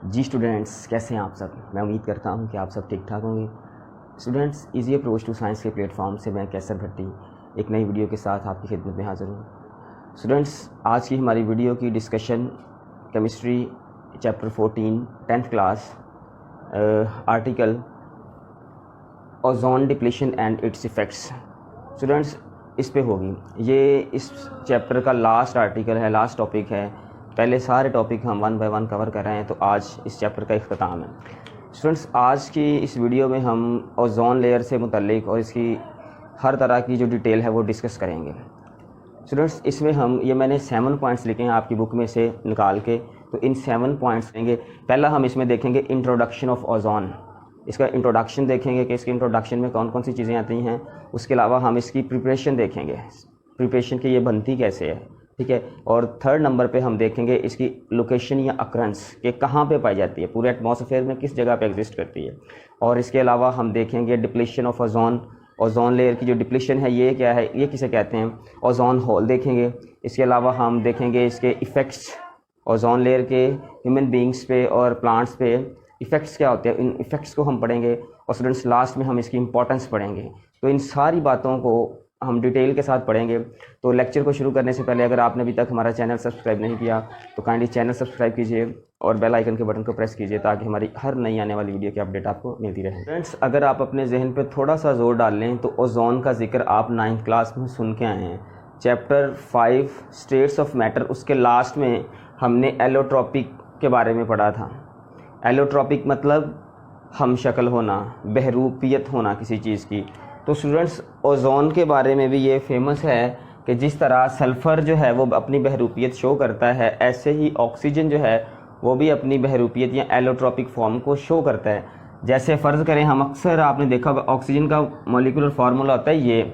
जी students, कैसे हैं आप सब। मैं उम्मीद करता हूं कि आप सब ठीक ठाक होंगे। Students, easy approach to science के प्लेटफॉर्म से मैं कैसर भट्टी एक नई वीडियो के साथ आपकी खिदमत में हाज़िर हूं। स्टूडेंट्स, आज की हमारी वीडियो की discussion chemistry chapter 14 10th class article ozone depletion and it's effects students इस पे होगी। ये इस चैप्टर का लास्ट आर्टिकल है, लास्ट टॉपिक है। पहले सारे टॉपिक हम 1 बाय 1 कवर कर रहे हैं, तो आज इस चैप्टर का इख्तिताम है। स्टूडेंट्स, आज की इस वीडियो में हम ओजोन लेयर से मुतल्लिक और इसकी हर तरह की जो डिटेल है वो डिस्कस करेंगे। स्टूडेंट्स, इसमें हम मैंने 7 पॉइंट्स लिखे हैं आपकी बुक में से निकाल के, तो इन 7 पॉइंट्स लेंगे। पहला हम इसमें देखेंगे इंट्रोडक्शन ऑफ ओजोन। इसका इंट्रोडक्शन देखेंगे कि इसके इंट्रोडक्शन में कौन कौन सी चीज़ें आती हैं। उसके अलावा हम इसकी प्रिपरेशन देखेंगे, प्रिपरेशन की ये बनती कैसे है, ठीक है। और 3rd नंबर पे हम देखेंगे इसकी लोकेशन या अक्रंस के कहाँ पे पाई जाती है, पूरे एटमॉस्फेयर में किस जगह पे एग्जिस्ट करती है। और इसके अलावा हम देखेंगे depletion of ozone, ozone layer की जो डिप्लीशन है ये क्या है, ये किसे कहते हैं, ओजोन होल देखेंगे। इसके अलावा हम देखेंगे इसके इफ़ेक्ट्स, ओजोन लेयर के ह्यूमन बींग्स पे और प्लांट्स पे इफ़ेक्ट्स क्या होते हैं, इन इफ़ेक्ट्स को हम पढ़ेंगे। और स्टूडेंट्स, लास्ट में हम इसकी इंपॉर्टेंस पढ़ेंगे। तो इन सारी बातों को हम डिटेल के साथ पढ़ेंगे। तो लेक्चर को शुरू करने से पहले अगर आपने अभी तक हमारा चैनल सब्सक्राइब नहीं किया तो काइंडली चैनल सब्सक्राइब कीजिए और बेल आइकन के बटन को प्रेस कीजिए ताकि हमारी हर नई आने वाली वीडियो की अपडेट आपको मिलती रहे। फ्रेंड्स, अगर आप अपने जहन पे थोड़ा सा जोर डाल लें तो ओजोन का जिक्र आप 9th क्लास में सुन के आए हैं। चैप्टर 5 स्टेट्स ऑफ मैटर, उसके लास्ट में हमने एलोट्रॉपिक के बारे में पढ़ा था। एलोट्रॉपिक मतलब हम शक्ल होना, बहरूपियत होना किसी चीज़ की। तो स्टूडेंट्स, ओजोन के बारे में भी ये फेमस है कि जिस तरह सल्फ़र जो है वो अपनी बहरूपियत शो करता है, ऐसे ही ऑक्सीजन जो है वो भी अपनी बहरूपियत या एलोट्रॉपिक फॉर्म को शो करता है। जैसे फ़र्ज़ करें, हम अक्सर आपने देखा ऑक्सीजन का मॉलिक्यूलर फार्मूला होता है ये,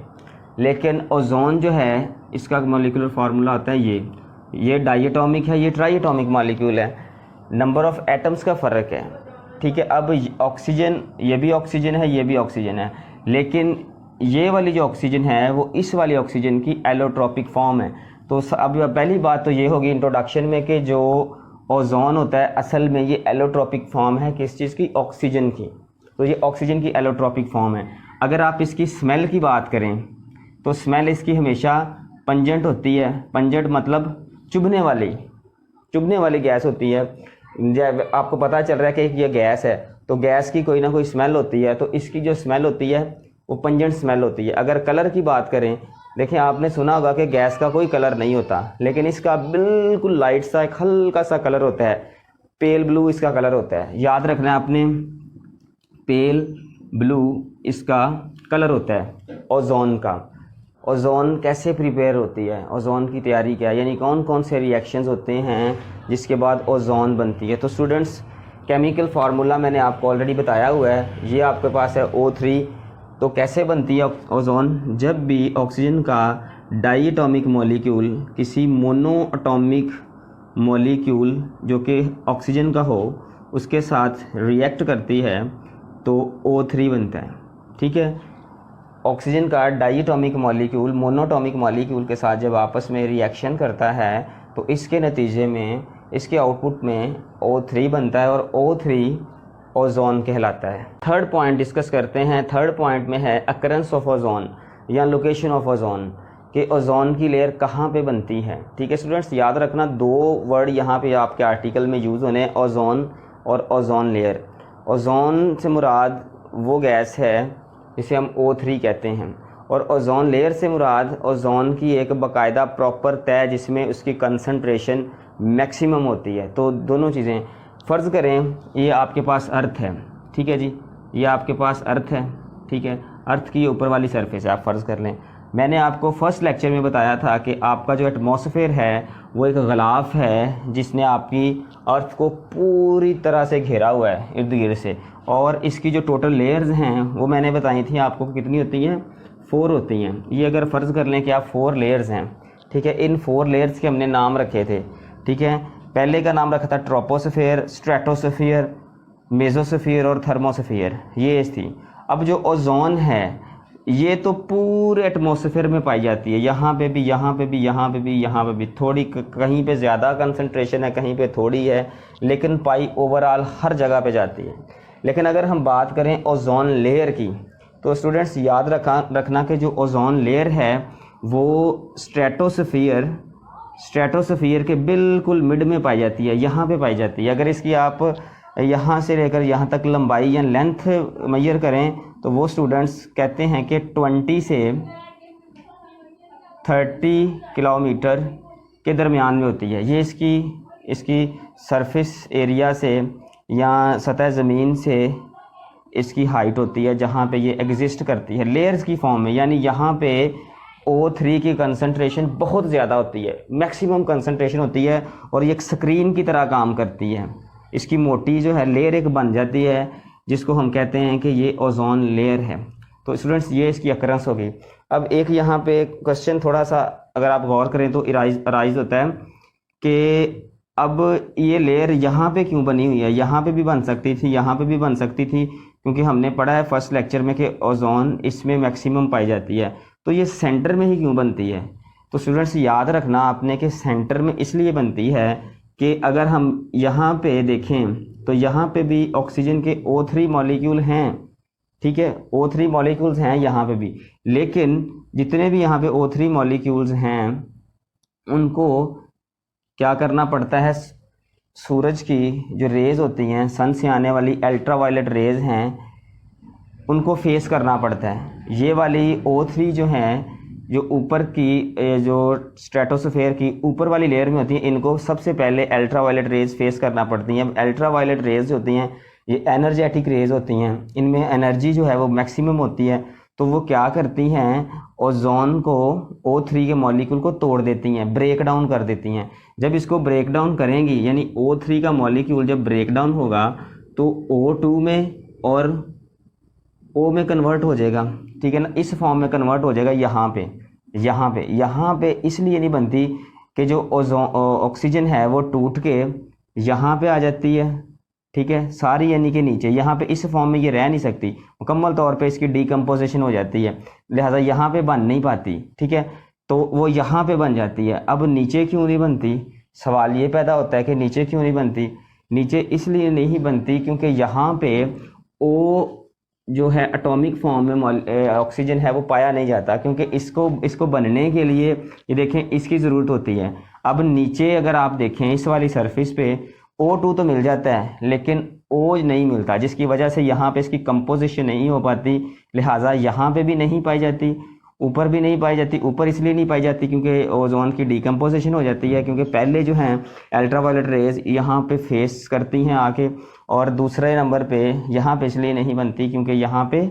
लेकिन ओजोन जो है इसका मॉलिक्यूलर फार्मूला होता है ये डायटोमिक है, ये ट्राइएटोमिक मॉलिक्यूल है। नंबर ऑफ़ एटम्स का फ़र्क है, ठीक है। अब ऑक्सीजन, ये भी ऑक्सीजन है, ये भी ऑक्सीजन है, लेकिन ये वाली जो ऑक्सीजन है वो इस वाली ऑक्सीजन की एलोट्रॉपिक फॉर्म है। तो अब पहली बात तो ये होगी इंट्रोडक्शन में कि जो ओजोन होता है असल में ये एलोट्रॉपिक फॉर्म है किस चीज़ की, ऑक्सीजन की। तो ये ऑक्सीजन की एलोट्रॉपिक फॉर्म है। अगर आप इसकी स्मेल की बात करें तो स्मेल इसकी हमेशा पंजेंट होती है। पंजेंट मतलब चुभने वाली गैस होती है। जब आपको पता चल रहा है कि ये गैस है तो गैस की कोई ना कोई स्मेल होती है, तो इसकी जो स्मेल होती है वो पंजेंट स्मेल होती है। अगर कलर की बात करें, देखिए आपने सुना होगा कि गैस का कोई कलर नहीं होता, लेकिन इसका बिल्कुल लाइट सा एक हल्का सा कलर होता है, पेल ब्लू इसका कलर होता है। याद रखना है आपने, पेल ब्लू इसका कलर होता है ओजोन का। ओजोन कैसे प्रिपेयर होती है, ओजोन की तैयारी क्या है, यानी कौन कौन से रिएक्शंस होते हैं जिसके बाद ओजोन बनती है। तो स्टूडेंट्स, केमिकल फार्मूला मैंने आपको ऑलरेडी बताया हुआ है, ये आपके पास है O3। तो कैसे बनती है ओजोन, जब भी ऑक्सीजन का डाइएटॉमिक मॉलिक्यूल किसी मोनोएटॉमिक मॉलिक्यूल जो कि ऑक्सीजन का हो उसके साथ रिएक्ट करती है तो O3 बनता है, ठीक है। ऑक्सीजन का डाइएटॉमिक मॉलिक्यूल मोनोटॉमिक मॉलिक्यूल के साथ जब आपस में रिएक्शन करता है तो इसके नतीजे में इसके आउटपुट में O3 बनता है और O3 ओजोन कहलाता है। 3rd पॉइंट डिस्कस करते हैं। 3rd पॉइंट में है अकरेंस ऑफ ओजोन या लोकेशन ऑफ ओजोन, कि ओजोन की लेयर कहाँ पे बनती है, ठीक है। स्टूडेंट्स, याद रखना 2 वर्ड यहाँ पे आपके आर्टिकल में यूज़ होने, ओजोन और ओजोन लेयर। ओजोन से मुराद वो गैस है जिसे हम O3 कहते हैं, और ओजोन लेयर से मुराद ओजोन की एक बाकायदा प्रॉपर तय जिसमें उसकी कंसंट्रेशन मैक्सिमम होती है। तो दोनों चीज़ें, फ़र्ज़ करें ये आपके पास अर्थ है, ठीक है जी, ये आपके पास अर्थ है, ठीक है। अर्थ की ऊपर वाली सरफेस है, आप फ़र्ज़ कर लें। मैंने आपको फर्स्ट लेक्चर में बताया था कि आपका जो एटमॉस्फेयर है वो एक ग़िलाफ़ है जिसने आपकी अर्थ को पूरी तरह से घेरा हुआ है इर्द गिर्द से, और इसकी जो टोटल लेयर्स हैं वो मैंने बताई थी आपको कितनी होती हैं, 4 होती हैं। ये अगर फ़र्ज़ कर लें कि आप 4 लेयर्स हैं, ठीक है। इन 4 लेयर्स के हमने नाम रखे थे, ठीक है। पहले का नाम रखा था ट्रोपोस्फीयर, स्ट्रेटोस्फीयर, मेसोस्फीयर और थर्मोस्फीयर, ये थी। अब जो ओजोन है ये तो पूरे एटमॉस्फेयर में पाई जाती है, यहाँ पे भी, यहाँ पे भी, यहाँ पे भी, यहाँ पे भी, थोड़ी कहीं पे ज़्यादा कंसंट्रेशन है, कहीं पे थोड़ी है, लेकिन पाई ओवरऑल हर जगह पे जाती है। लेकिन अगर हम बात करें ओजोन लेयर की, तो स्टूडेंट्स याद रखना कि जो ओजोन लेयर है वो स्ट्रेटोस्फीयर के बिल्कुल मिड में पाई जाती है, यहाँ पे पाई जाती है। अगर इसकी आप यहाँ से लेकर यहाँ तक लंबाई या लेंथ मेजर करें तो वो स्टूडेंट्स कहते हैं कि 20 से 30 किलोमीटर के दरमियान में होती है। ये इसकी सरफेस एरिया से या सतह ज़मीन से इसकी हाइट होती है जहाँ पे ये एग्जिस्ट करती है लेयर्स की फॉर्म में। यानी यहाँ पे O3 की कंसंट्रेशन बहुत ज़्यादा होती है, मैक्सिमम कंसंट्रेशन होती है, और ये एक स्क्रीन की तरह काम करती है। इसकी मोटी जो है लेयर एक बन जाती है जिसको हम कहते हैं कि ये ओजोन लेयर है। तो स्टूडेंट्स ये इसकी अकरेंस होगी। अब एक यहाँ पे क्वेश्चन थोड़ा सा अगर आप गौर करें तो अराइज होता है कि अब ये लेयर यहाँ पे क्यों बनी हुई है, यहाँ पे भी बन सकती थी, यहाँ पे भी बन सकती थी, क्योंकि हमने पढ़ा है फर्स्ट लेक्चर में कि ओजोन इसमें मैक्सिमम पाई जाती है। तो ये सेंटर में ही क्यों बनती है? तो स्टूडेंट्स याद रखना आपने कि सेंटर में इसलिए बनती है कि अगर हम यहाँ पे देखें तो यहाँ पे भी ऑक्सीजन के O3 मॉलिक्यूल हैं, ठीक है, O3 मॉलिक्यूल्स हैं यहाँ पे भी, लेकिन जितने भी यहाँ पे O3 मॉलिक्यूल्स हैं उनको क्या करना पड़ता है, सूरज की जो रेज़ होती हैं, सन से आने वाली अल्ट्रावायलेट रेज़ हैं, उनको फेस करना पड़ता है। ये वाली O3 जो हैं, जो ऊपर की जो स्ट्रेटोस्फेयर की ऊपर वाली लेयर में होती हैं, इनको सबसे पहले अल्ट्रावायलेट रेज़ फेस करना पड़ती हैं। अल्ट्रावायलेट रेज़ होती हैं ये एनर्जेटिक रेज़ होती हैं, इनमें एनर्जी जो है वो मैक्सिमम होती है। तो वो क्या करती हैं, ओजोन को O3 के मॉलिक्यूल को तोड़ देती हैं, ब्रेक डाउन कर देती हैं। जब इसको ब्रेक डाउन करेंगी, यानी O3 का मॉलिक्यूल जब ब्रेक डाउन होगा तो O2 में और O में कन्वर्ट हो जाएगा, ठीक है ना, इस फॉर्म में कन्वर्ट हो जाएगा। यहाँ पे इसलिए नहीं बनती कि जो ऑक्सीजन है वो टूट के यहाँ पे आ जाती है, ठीक है, सारी यानी कि नीचे, यहाँ पे इस फॉर्म में ये रह नहीं सकती, मुकम्मल तौर पे इसकी डिकम्पोजिशन हो जाती है, लिहाजा यहाँ पे बन नहीं पाती, ठीक है, तो वो यहाँ पे बन जाती है। अब नीचे क्यों नहीं बनती, सवाल ये पैदा होता है कि नीचे क्यों नहीं बनती। नीचे इसलिए नहीं बनती क्योंकि यहाँ पे O जो है एटॉमिक फॉर्म में ऑक्सीजन है वो पाया नहीं जाता, क्योंकि इसको बनने के लिए ये देखें इसकी ज़रूरत होती है। अब नीचे अगर आप देखें इस वाली सरफेस पे O2 तो मिल जाता है लेकिन O नहीं मिलता, जिसकी वजह से यहाँ पे इसकी कंपोजिशन नहीं हो पाती, लिहाजा यहाँ पे भी नहीं पाई जाती, ऊपर भी नहीं पाई जाती। ऊपर इसलिए नहीं पाई जाती क्योंकि ओजोन की डिकम्पोजिशन हो जाती है, क्योंकि पहले जो हैं अल्ट्रावायलेट रेज यहाँ पे फेस करती हैं आके, और दूसरे नंबर पे यहाँ पे इसलिए नहीं बनती क्योंकि यहाँ पे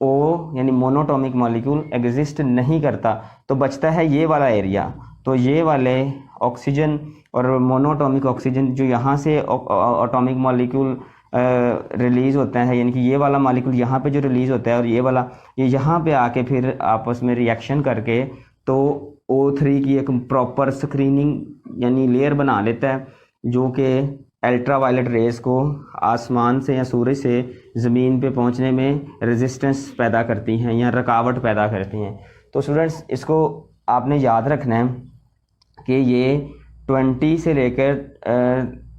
O यानी मोनोटॉमिक मॉलिक्यूल एग्जिस्ट नहीं करता। तो बचता है ये वाला एरिया, तो ये वाले ऑक्सीजन और मोनोटॉमिक ऑक्सीजन जो यहाँ से एटॉमिक मॉलिक्यूल रिलीज़ होता है, यानी कि ये वाला मॉलिक्यूल यहाँ पे जो रिलीज़ होता है और ये वाला ये यहाँ पे आके फिर आपस में रिएक्शन करके तो O3 की एक प्रॉपर स्क्रीनिंग यानी लेयर बना लेता है, जो कि अल्ट्रावायलेट रेज़ को आसमान से या सूरज से ज़मीन पे पहुँचने में रेजिस्टेंस पैदा करती हैं या रुकावट पैदा करती हैं। तो स्टूडेंट्स इसको आपने याद रखना है कि ये 20 से लेकर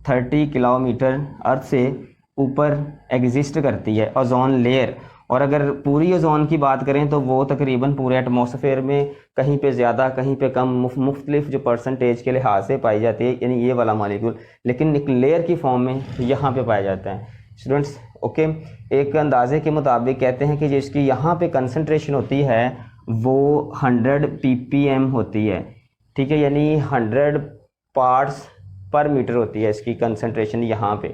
30 किलोमीटर अर्थ से ऊपर एग्जिस्ट करती है ओजोन लेयर। और अगर पूरी ओजोन की बात करें तो वो तकरीबन पूरे एटमॉस्फेयर में कहीं पे ज़्यादा कहीं पे कम मुख्तलिफ जो परसेंटेज के लिहाज से पाई जाती है, यानी ये वाला मॉलिक्यूल, लेकिन एक लेयर की फॉर्म में यहाँ पे पाया जाता है। स्टूडेंट्स ओके, एक अंदाजे के मुताबिक कहते हैं कि जिसकी यहाँ पे कंसनट्रेशन होती है वो 100 ppm होती है, ठीक है, यानी 100 पार्ट्स पर मीटर होती है इसकी कंसंट्रेशन यहाँ पे।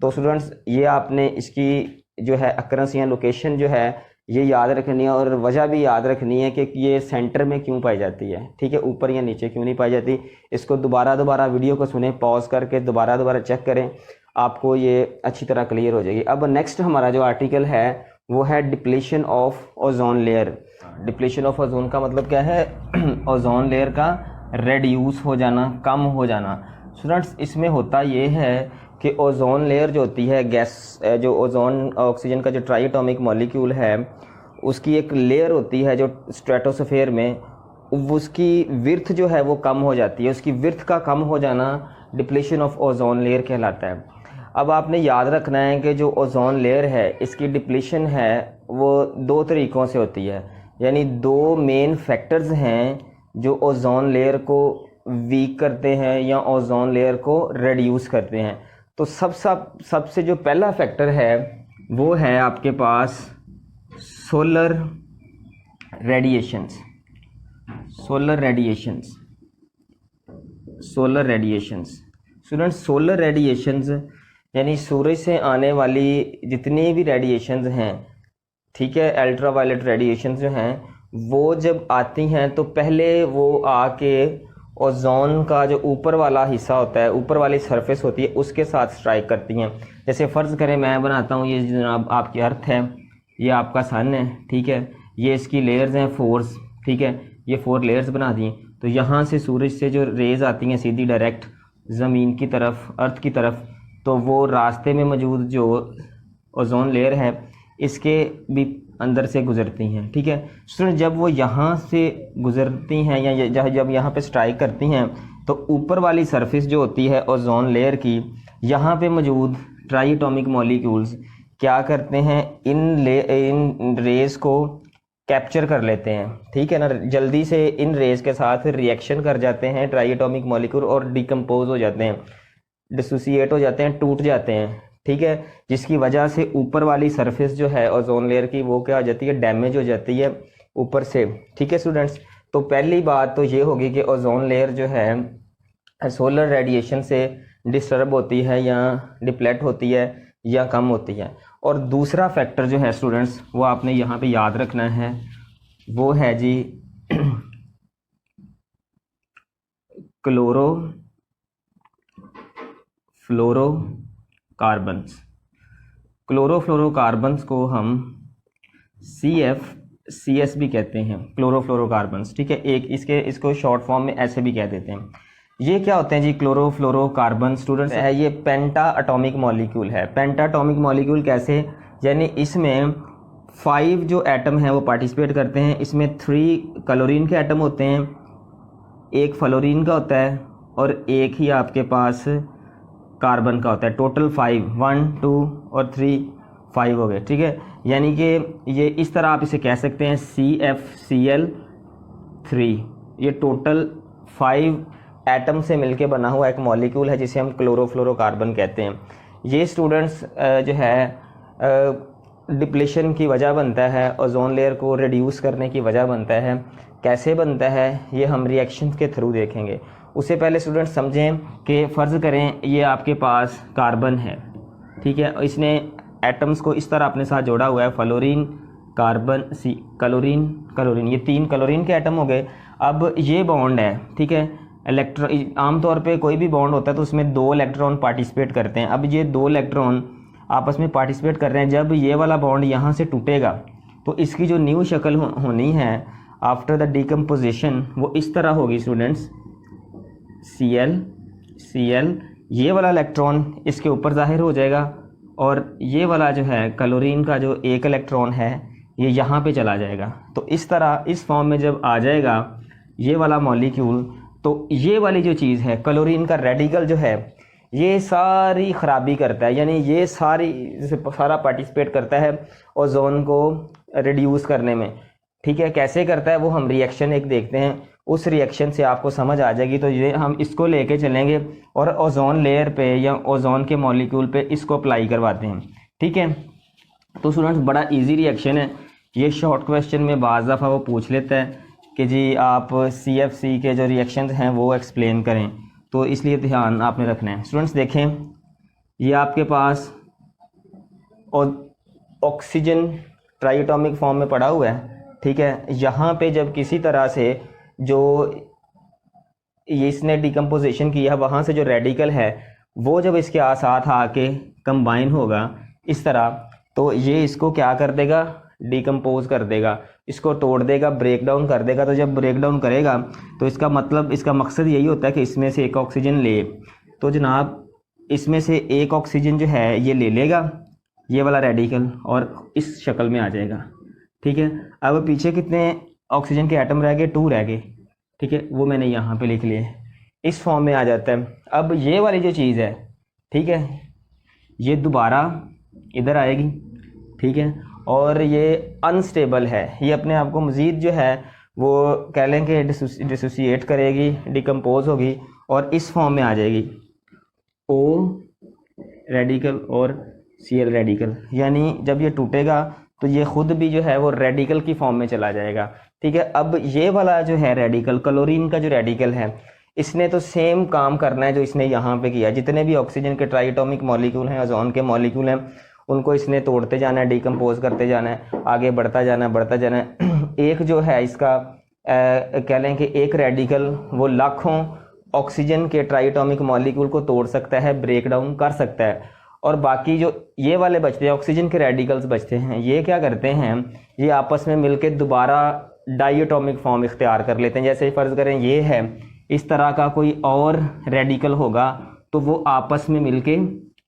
तो स्टूडेंट्स ये आपने इसकी जो है अकरेंस या लोकेशन जो है ये याद रखनी है, और वजह भी याद रखनी है कि ये सेंटर में क्यों पाई जाती है, ठीक है, ऊपर या नीचे क्यों नहीं पाई जाती। इसको दोबारा वीडियो को सुने, पॉज करके दोबारा चेक करें, आपको ये अच्छी तरह क्लियर हो जाएगी। अब नेक्स्ट हमारा जो आर्टिकल है वो है depletion of ozone layer. Depletion of ozone का मतलब क्या है, ओजोन लेयर का रेड्यूस हो जाना, कम हो जाना। स्टूडेंट्स इसमें होता ये है कि ओजोन लेयर जो होती है गैस, जो ओजोन ऑक्सीजन का जो ट्राई एटॉमिक मॉलिक्यूल है उसकी एक लेयर होती है जो स्ट्रेटोस्फेयर में, उसकी विड्थ जो है वो कम हो जाती है। उसकी विड्थ का कम हो जाना डिप्लीशन ऑफ ओजोन लेयर कहलाता है। अब आपने याद रखना है कि जो ओजोन लेयर है इसकी डिप्लीशन है वो दो तरीक़ों से होती है, यानी दो मेन फैक्टर्स हैं जो ओजोन लेयर को वीक करते हैं या ओजोन लेयर को रिड्यूस करते हैं। तो सबसे जो पहला फैक्टर है वो है आपके पास solar radiations. Students, solar radiations यानी सूरज से आने वाली जितनी भी रेडिएशंस हैं, ठीक है, अल्ट्रावायलेट रेडिएशंस जो हैं वो जब आती हैं तो पहले वो आके ओजोन का जो ऊपर वाला हिस्सा होता है, ऊपर वाली सरफेस होती है, उसके साथ स्ट्राइक करती हैं। जैसे फ़र्ज़ करें मैं बनाता हूँ, ये जनाब आपकी अर्थ है, ये आपका सन है, ठीक है, ये इसकी लेयर्स हैं फोर्स, ठीक है, ये 4 लेयर्स बना दी। तो यहाँ से सूरज से जो रेज़ आती हैं सीधी डायरेक्ट ज़मीन की तरफ, अर्थ की तरफ, तो वो रास्ते में मौजूद जो ओजोन लेयर है इसके भी अंदर से गुज़रती हैं, ठीक है। स्टूडेंट, जब वो यहाँ से गुज़रती हैं या जब यहाँ पे स्ट्राइक करती हैं तो ऊपर वाली सरफेस जो होती है ओजोन लेयर की, यहाँ पे मौजूद ट्राई एटॉमिक मॉलिक्यूल्स क्या करते हैं, इन रेज़ को कैप्चर कर लेते हैं, ठीक है ना, जल्दी से इन रेज़ के साथ रिएक्शन कर जाते हैं ट्राई एटॉमिक मॉलिक्यूल और डिकम्पोज हो जाते हैं, डिसोसिएट हो जाते हैं, टूट जाते हैं, ठीक है, जिसकी वजह से ऊपर वाली सरफेस जो है ओजोन लेयर की वो क्या हो जाती है, डैमेज हो जाती है ऊपर से, ठीक है स्टूडेंट्स। तो पहली बात तो ये होगी कि ओजोन लेयर जो है सोलर रेडिएशन से डिस्टर्ब होती है या डिप्लेट होती है या कम होती है। और दूसरा फैक्टर जो है स्टूडेंट्स वो आपने यहाँ पे याद रखना है, वो है जी क्लोरोफ्लोरोकार्बन्स को हम CFCS भी कहते हैं, क्लोरोफ्लोरोकार्बन्स, ठीक है, इसको शॉर्ट फॉर्म में ऐसे भी कह देते हैं। ये क्या होते हैं जी क्लोरोफ्लोरोकार्बन स्टूडेंट्स? है ये पेंटा एटॉमिक मॉलिक्यूल है। पेंटा एटॉमिक मॉलिक्यूल कैसे, यानी इसमें 5 जो एटम हैं वो पार्टिसिपेट करते हैं। इसमें 3 क्लोरीन के एटम होते हैं, 1 फ्लोरीन का होता है और 1 ही आपके पास कार्बन का होता है। टोटल 5, 1 2 और 3 5 हो गए, ठीक है। यानी कि ये इस तरह आप इसे कह सकते हैं CFCl3। ये टोटल 5 एटम से मिलके बना हुआ एक मॉलिक्यूल है जिसे हम क्लोरोफ्लोरोकार्बन कहते हैं। ये स्टूडेंट्स जो है डिप्लीशन की वजह बनता है, ओजोन लेयर को रिड्यूस करने की वजह बनता है। कैसे बनता है ये हम रिएक्शन के थ्रू देखेंगे। उससे पहले स्टूडेंट्स समझें कि फ़र्ज़ करें ये आपके पास कार्बन है, ठीक है, इसने एटम्स को इस तरह अपने साथ जोड़ा हुआ है, फ्लोरीन, कार्बन, क्लोरीन, ये 3 क्लोरीन के एटम हो गए। अब ये बॉन्ड है, ठीक है, इलेक्ट्रॉन, आमतौर पे कोई भी बॉन्ड होता है तो उसमें 2 इलेक्ट्रॉन पार्टिसिपेट करते हैं। अब ये 2 इलेक्ट्रॉन आपस में पार्टिसिपेट कर रहे हैं। जब ये वाला बॉन्ड यहाँ से टूटेगा तो इसकी जो न्यू शक्ल होनी है आफ्टर द डिकम्पोजिशन वो इस तरह होगी स्टूडेंट्स, Cl, ये वाला इलेक्ट्रॉन इसके ऊपर ज़ाहिर हो जाएगा और ये वाला जो है क्लोरीन का जो 1 इलेक्ट्रॉन है ये यहाँ पे चला जाएगा। तो इस तरह इस फॉर्म में जब आ जाएगा ये वाला मॉलिक्यूल, तो ये वाली जो चीज़ है क्लोरीन का रेडिकल जो है ये सारी ख़राबी करता है, यानी ये सारा पार्टिसिपेट करता है ओजोन को रिड्यूस करने में, ठीक है। कैसे करता है वो हम रिएक्शन एक देखते हैं, उस रिएक्शन से आपको समझ आ जाएगी। तो ये हम इसको लेके चलेंगे और ओजोन लेयर पे या ओजोन के मॉलिक्यूल पे इसको अप्लाई करवाते हैं, ठीक है। तो स्टूडेंट्स बड़ा इजी रिएक्शन है ये। शॉर्ट क्वेश्चन में बाज़ दफ़ा वो पूछ लेता है कि जी आप CFC के जो रिएक्शंस हैं वो एक्सप्लेन करें, तो इसलिए ध्यान आपने रखना है। स्टूडेंट्स देखें, ये आपके पास ऑक्सीजन ट्राइएटॉमिक फॉर्म में पड़ा हुआ है, ठीक है। यहाँ पे जब किसी तरह से जो ये इसने डिकम्पोजिशन किया वहाँ से जो रेडिकल है वो जब इसके साथ आके कंबाइन होगा इस तरह, तो ये इसको क्या कर देगा, डिकम्पोज कर देगा, इसको तोड़ देगा, ब्रेक डाउन कर देगा। तो जब ब्रेक डाउन करेगा तो इसका मतलब, इसका मकसद यही होता है कि इसमें से एक ऑक्सीजन ले। तो जनाब इसमें से एक ऑक्सीजन जो है ये ले लेगा ये वाला रेडिकल और इस शक्ल में आ जाएगा, ठीक है। अब पीछे कितने ऑक्सीजन के एटम रह गए, 2 रह गए, ठीक है, वो मैंने यहाँ पे लिख लिए, इस फॉर्म में आ जाता है। अब ये वाली जो चीज़ है, ठीक है, ये दोबारा इधर आएगी, ठीक है, और ये अनस्टेबल है, ये अपने आप को मज़ीद जो है वो कह लें कि डिसोसिएट करेगी, डिकम्पोज होगी और इस फॉर्म में आ जाएगी, O रेडिकल और Cl रेडिकल, यानी जब ये टूटेगा तो ये खुद भी जो है वो रेडिकल की फॉर्म में चला जाएगा, ठीक है। अब ये वाला जो है रेडिकल, क्लोरीन का जो रेडिकल है, इसने तो सेम काम करना है जो इसने यहाँ पे किया। जितने भी ऑक्सीजन के ट्राइटोमिक मॉलिक्यूल हैं, ओजोन के मॉलिक्यूल हैं, उनको इसने तोड़ते जाना है, डिकम्पोज करते जाना है, आगे बढ़ता जाना है। एक जो है इसका कह लें कि एक रेडिकल वो लाखों ऑक्सीजन के ट्राइटोमिक मॉलिक्यूल को तोड़ सकता है, ब्रेक डाउन कर सकता है, और बाकी जो ये वाले बचते हैं ऑक्सीजन के रेडिकल्स बचते हैं, ये क्या करते हैं, ये आपस में मिलके दोबारा डाइएटॉमिक फॉर्म इख्तियार कर लेते हैं। जैसे फ़र्ज़ करें ये है, इस तरह का कोई और रेडिकल होगा तो वो आपस में मिलके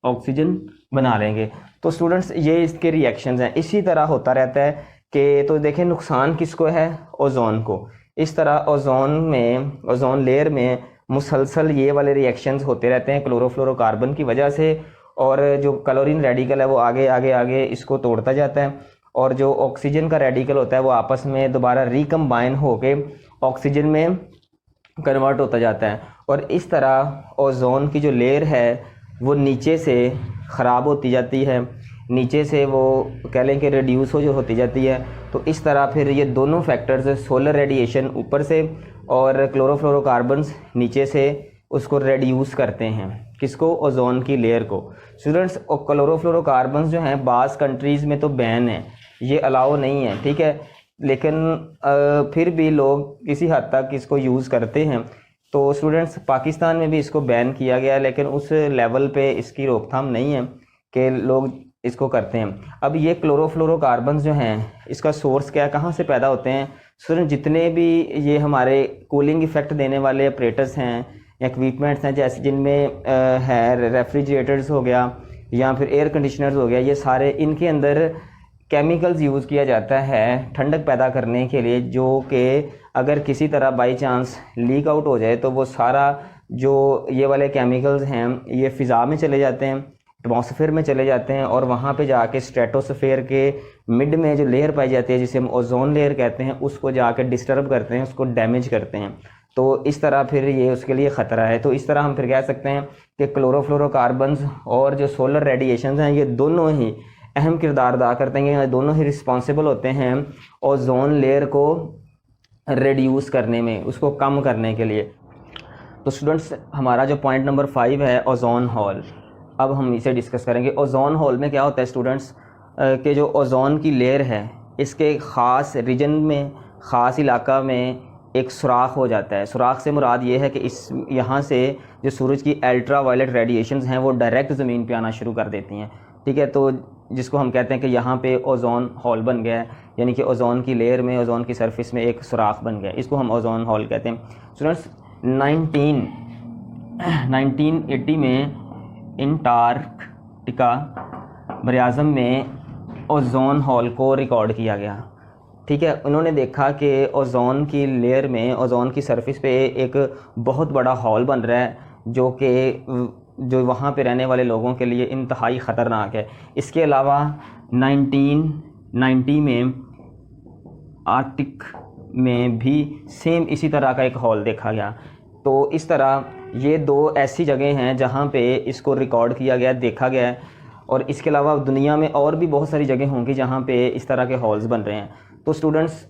ऑक्सीजन बना लेंगे। तो स्टूडेंट्स ये इसके रिएक्शंस हैं, इसी तरह होता रहता है कि तो देखें नुकसान किसको है, ओजोन को। इस तरह ओजोन लेयर में मुसलसल ये वाले रिएक्शंस होते रहते हैं क्लोरोफ्लोरोकार्बन की वजह से, और जो क्लोरीन रेडिकल है वो आगे आगे आगे इसको तोड़ता जाता है, और जो ऑक्सीजन का रेडिकल होता है वो आपस में दोबारा रिकम्बाइन होके ऑक्सीजन में कन्वर्ट होता जाता है, और इस तरह ओजोन की जो लेयर है वो नीचे से ख़राब होती जाती है, नीचे से वो कह लें कि रिड्यूस होती जाती है। तो इस तरह फिर ये दोनों फैक्टर्स, सोलर रेडिएशन ऊपर से और क्लोरोफ्लोरोकार्बन्स नीचे से उसको रेड्यूस करते हैं, किसको, ओजोन की लेयर को। स्टूडेंट्स क्लोरोफ्लोरोकार्बन्स जो हैं बाज़ कंट्रीज़ में तो बैन है, ये अलाउ नहीं है, ठीक है, लेकिन फिर भी लोग किसी हद तक इसको यूज़ करते हैं। तो स्टूडेंट्स पाकिस्तान में भी इसको बैन किया गया है, लेकिन उस लेवल पे इसकी रोकथाम नहीं है कि लोग इसको करते हैं। अब ये क्लोरोफ्लोरोकार्बन्स जो हैं इसका सोर्स क्या है, कहाँ से पैदा होते हैं। स्टूडेंट जितने भी ये हमारे कूलिंग इफ़ेक्ट देने वाले ऑपरेटर्स हैं, इक्विपमेंट्स हैं, जैसे जिनमें है रेफ्रिजरेटर्स हो गया या फिर एयर कंडीशनर्स हो गया, ये सारे इनके अंदर केमिकल्स यूज़ किया जाता है ठंडक पैदा करने के लिए, जो कि अगर किसी तरह बाई चांस लीक आउट हो जाए तो वो सारा जो ये वाले केमिकल्स हैं ये फ़िज़ा में चले जाते हैं, एटमॉस्फेयर में चले जाते हैं, और वहाँ पे जाके स्ट्रेटोस्फेयर के मिड में जो लेयर पाई जाती है जिसे हम ओजोन लेयर कहते हैं, उसको जाके डिस्टर्ब करते हैं, उसको डैमेज करते हैं। तो इस तरह फिर ये उसके लिए ख़तरा है। तो इस तरह हम फिर कह सकते हैं कि क्लोरोफ्लोरोकार्बन्स और जो सोलर रेडिएशंस हैं ये दोनों ही अहम किरदार अदा करते हैं, ये दोनों ही रिस्पॉन्सिबल होते हैं ओजोन लेयर को रिड्यूस करने में, उसको कम करने के लिए। तो स्टूडेंट्स हमारा जो पॉइंट नंबर 5 है ओजोन होल, अब हम इसे डिस्कस करेंगे। ओजोन होल में क्या होता है स्टूडेंट्स, कि जो ओजोन की लेयर है इसके ख़ास रीजन में, ख़ास इलाका में एक सुराख हो जाता है। सुराख से मुराद ये है कि इस यहाँ से जो सूरज की अल्ट्रा वायलेट रेडिएशंस हैं वो डायरेक्ट ज़मीन पे आना शुरू कर देती हैं, ठीक है। तो जिसको हम कहते हैं कि यहाँ पे ओजोन होल बन गया है, यानी कि ओजोन की लेयर में, ओजोन की सरफेस में एक सुराख बन गया है, इसको हम ओजोन होल कहते हैं। स्टूडेंट्स 1980 में अंटार्कटिका बरआज़म में ओजोन होल को रिकॉर्ड किया गया, ठीक है। उन्होंने देखा कि ओजोन की लेयर में, ओजोन की सरफेस पे एक बहुत बड़ा होल बन रहा है जो वहाँ पे रहने वाले लोगों के लिए इंतहाई ख़तरनाक है। इसके अलावा 1990 में आर्कटिक में भी सेम इसी तरह का एक होल देखा गया। तो इस तरह ये दो ऐसी जगह हैं जहाँ पे इसको रिकॉर्ड किया गया, देखा गया है, और इसके अलावा दुनिया में और भी बहुत सारी जगह होंगी जहाँ पे इस तरह के होल्स बन रहे हैं। तो स्टूडेंट्स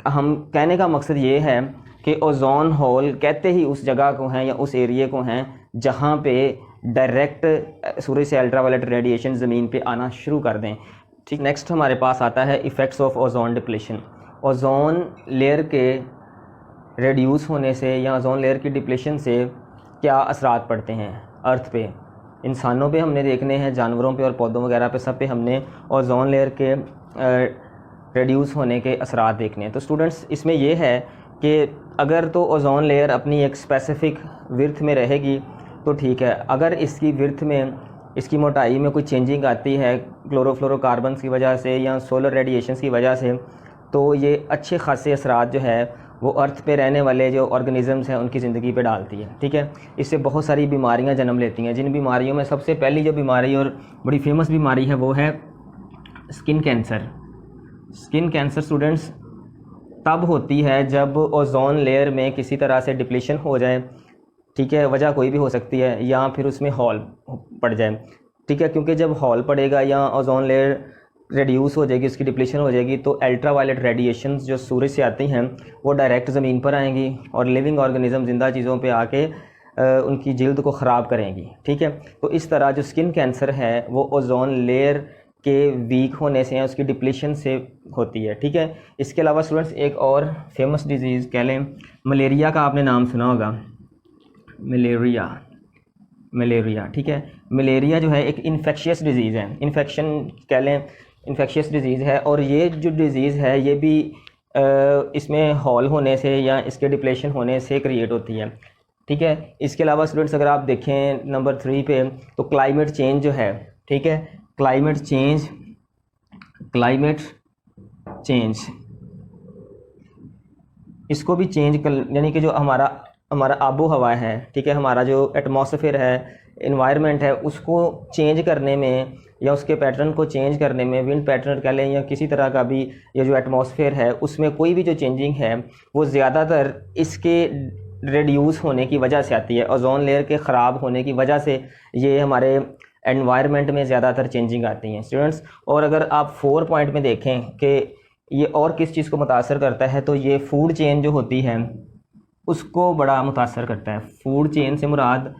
हम कहने का मकसद ये है कि ओजोन होल कहते ही उस जगह को हैं या उस एरिए को हैं जहाँ पे डायरेक्ट सूरज से अल्ट्रावायलेट रेडिएशन ज़मीन पे आना शुरू कर दें, ठीक। नेक्स्ट हमारे पास आता है effects of ozone depletion. Ozone layer के रेड्यूस होने से या ओजोन लेयर की डिप्लेशन से क्या असरात पड़ते हैं अर्थ पे, इंसानों पे हमने देखने हैं, जानवरों पे और पौधों वगैरह पे, सब पे हमने ओजोन लेयर के रेड्यूस होने के असरात देखने हैं। तो स्टूडेंट्स इसमें यह है कि अगर तो ओजोन लेयर अपनी एक स्पेसिफ़िक विर्थ में रहेगी तो ठीक है, अगर इसकी विर्थ में इसकी मोटाई में कोई चेंजिंग आती है क्लोरोफ्लोरोकार्बन की वजह से या सोलर रेडिएशंस की वजह से, तो ये अच्छे खासे असरात जो है वो अर्थ पे रहने वाले जो ऑर्गेनिज़म्स हैं उनकी ज़िंदगी पे डालती है। ठीक है, इससे बहुत सारी बीमारियां जन्म लेती हैं, जिन बीमारियों में सबसे पहली जो बीमारी और बड़ी फेमस बीमारी है वो है skin cancer. Skin cancer students तब होती है जब ओजोन लेयर में किसी तरह से डिप्लीशन हो जाए। ठीक है, वजह कोई भी हो सकती है, या फिर उसमें हॉल पड़ जाए। ठीक है, क्योंकि जब हॉल पड़ेगा या ओजोन लेयर रिड्यूस हो जाएगी, उसकी डिप्लीशन हो जाएगी, तो अल्ट्रावायलेट रेडिएशंस जो सूरज से आती हैं वो डायरेक्ट ज़मीन पर आएंगी और लिविंग ऑर्गेनिज्म ज़िंदा चीज़ों पे आके उनकी जल्द को ख़राब करेंगी। ठीक है, तो इस तरह जो स्किन कैंसर है वो ओजोन लेयर के वीक होने से या उसकी डिप्लीशन से होती है। ठीक है, इसके अलावा स्टूडेंट्स एक और फेमस डिजीज़ कह लें, मलेरिया का आपने नाम सुना होगा, मलेरिया। ठीक है, मलेरिया जो है एक इन्फेक्शियस डिज़ीज़ है, इन्फेक्शन कह लें, इन्फेक्शियस डिज़ीज़ है। और ये जो डिज़ीज़ है ये भी इसमें हॉल होने से या इसके डिप्लेशन होने से क्रिएट होती है। ठीक है, इसके अलावा स्टूडेंट्स अगर आप देखें नंबर 3 पे, तो क्लाइमेट चेंज जो है, ठीक है, क्लाइमेट चेंज इसको भी चेंज कर, यानी कि जो हमारा आबो हवा है, ठीक है, हमारा जो एटमॉस्फेयर है, इन्वायरमेंट है, उसको चेंज करने में या उसके पैटर्न को चेंज करने में, विंड पैटर्न कह लें या किसी तरह का भी ये जो एटमॉस्फेयर है उसमें कोई भी जो चेंजिंग है वो ज़्यादातर इसके रिड्यूस होने की वजह से आती है, ओजोन लेयर के ख़राब होने की वजह से ये हमारे एनवायरनमेंट में ज़्यादातर चेंजिंग आती हैं स्टूडेंट्स। और अगर आप 4 पॉइंट में देखें कि ये और किस चीज़ को मुतासर करता है, तो ये फूड चेन जो होती है उसको बड़ा मुतासर करता है। फूड चेन से मुराद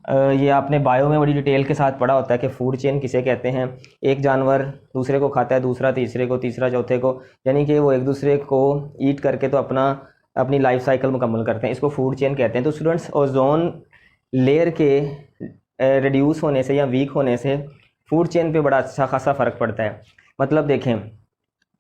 ये आपने बायो में बड़ी डिटेल के साथ पढ़ा होता है कि फूड चेन किसे कहते हैं। एक जानवर दूसरे को खाता है, दूसरा तीसरे को, तीसरा चौथे को, यानी कि वो एक दूसरे को ईट करके तो अपनी लाइफ साइकिल मुकम्मल करते हैं, इसको फूड चेन कहते हैं। तो स्टूडेंट्स ओजोन लेयर के रिड्यूस होने से या वीक होने से फूड चेन पे बड़ा अच्छा खासा फ़र्क पड़ता है। मतलब देखें,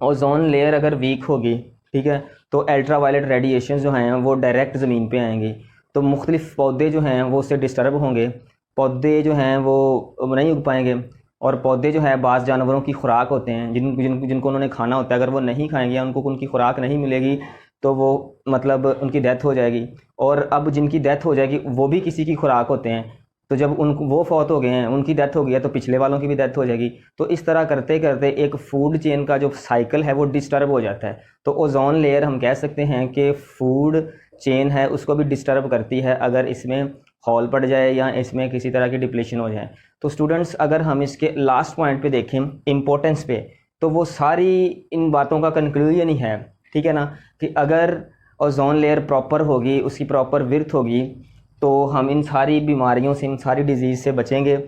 ओजोन लेयर अगर वीक होगी, ठीक है, तो अल्ट्रावायलेट रेडिएशन जो हैं वो डायरेक्ट ज़मीन पे आएंगी, तो मुख्तलिफ़ पौधे जो हैं वो उससे डिस्टर्ब होंगे, पौधे जो हैं वो नहीं उग पाएंगे। और पौधे जो है बाज़ जानवरों की खुराक होते हैं जिनको उन्होंने खाना होता है, अगर वो नहीं खाएंगे या उनको उनकी खुराक नहीं मिलेगी तो वो मतलब उनकी डेथ हो जाएगी। और अब जिनकी डेथ हो जाएगी वो भी किसी की खुराक होते हैं, तो जब उनको वो फौत हो गए हैं, उनकी डेथ हो गई है, तो पिछले वालों की भी डेथ हो जाएगी। तो इस तरह करते करते एक फूड चेन का जो साइकिल है वो डिस्टर्ब हो जाता है। तो ओजोन लेयर हम कह सकते हैं कि फूड चेन है उसको भी डिस्टर्ब करती है अगर इसमें हॉल पड़ जाए या इसमें किसी तरह की डिप्लीशन हो जाए। तो स्टूडेंट्स अगर हम इसके लास्ट पॉइंट पे देखें इम्पोर्टेंस पे, तो वो सारी इन बातों का कंक्लूजन ही है, ठीक है ना, कि अगर ओजोन लेयर प्रॉपर होगी, उसकी प्रॉपर विड्थ होगी, तो हम इन सारी बीमारियों से, इन सारी डिजीज़ से बचेंगे।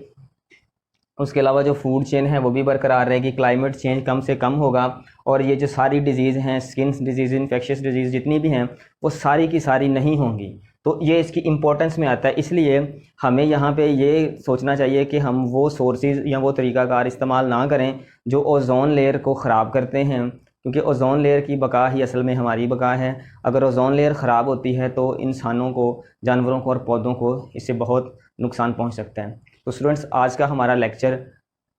उसके अलावा जो फूड चेन है वो भी बरकरार रहेगी, क्लाइमेट चेंज कम से कम होगा, और ये जो सारी डिजीज़ हैं, स्किन डिजीज़, इन्फेक्शियस डिजीज़ जितनी भी हैं, वो सारी की सारी नहीं होंगी। तो ये इसकी इम्पोर्टेंस में आता है। इसलिए हमें यहाँ पे ये सोचना चाहिए कि हम वो सोर्सेज या वो तरीक़ाकार इस्तेमाल ना करें जो ओजोन लेयर को ख़राब करते हैं, क्योंकि ओजोन लेयर की बका ही असल में हमारी बका है। अगर ओजोन लेयर ख़राब होती है तो इंसानों को, जानवरों को और पौधों को इससे बहुत नुकसान पहुँच सकता है। तो स्टूडेंट्स आज का हमारा लेक्चर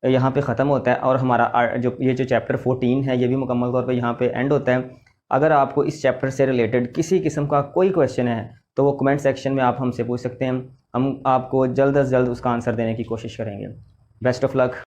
यहाँ पे ख़त्म होता है और हमारा जो चैप्टर 14 है ये भी मुकम्मल तौर पे यहाँ पे एंड होता है। अगर आपको इस चैप्टर से रिलेटेड किसी किस्म का कोई क्वेश्चन है तो वो कमेंट सेक्शन में आप हमसे पूछ सकते हैं, हम आपको जल्द से जल्द उसका आंसर देने की कोशिश करेंगे। Best of luck.